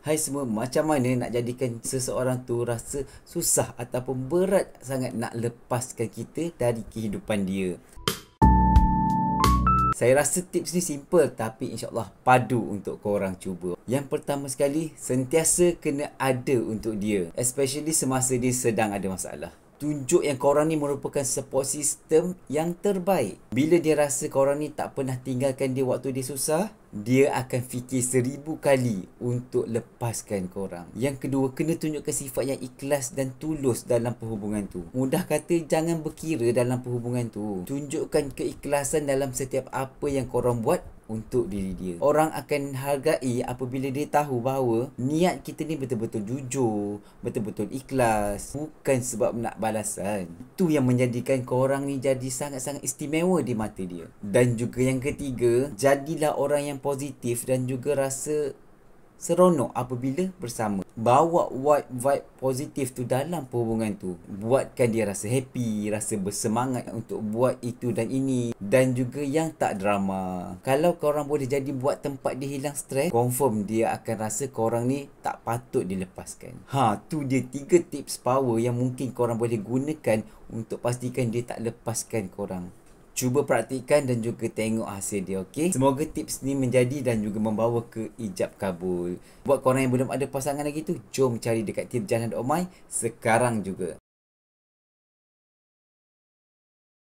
Hai semua, macam mana nak jadikan seseorang tu rasa susah ataupun berat sangat nak lepaskan kita dari kehidupan dia? Saya rasa tips ni simple tapi insyaAllah padu untuk korang cuba. Yang pertama sekali, sentiasa kena ada untuk dia. Especially semasa dia sedang ada masalah. Tunjuk yang korang ni merupakan support system yang terbaik. Bila dia rasa korang ni tak pernah tinggalkan dia waktu dia susah, dia akan fikir 1000 kali untuk lepaskan korang. Yang kedua, kena tunjukkan sifat yang ikhlas dan tulus dalam perhubungan tu. Mudah kata, jangan berkira dalam perhubungan tu. Tunjukkan keikhlasan dalam setiap apa yang korang buat untuk diri dia. Orang akan hargai apabila dia tahu bahawa niat kita ni betul-betul jujur, betul-betul ikhlas, bukan sebab nak balasan. Itu yang menjadikan korang ni jadi sangat-sangat istimewa di mata dia. Dan juga yang ketiga, jadilah orang yang positif dan juga rasa seronok apabila bersama. Bawa vibe positif tu dalam perhubungan tu. Buatkan dia rasa happy, rasa bersemangat untuk buat itu dan ini. Dan juga yang tak drama. Kalau korang boleh jadi buat tempat dia hilang stres, confirm dia akan rasa korang ni tak patut dilepaskan. Tu dia 3 tips power yang mungkin korang boleh gunakan untuk pastikan dia tak lepaskan korang. Cuba praktikkan dan juga tengok hasil dia, okey? Semoga tips ni menjadi dan juga membawa ke ijab kabul. Buat korang yang belum ada pasangan lagi tu, jom cari dekat Tirjana.my sekarang juga.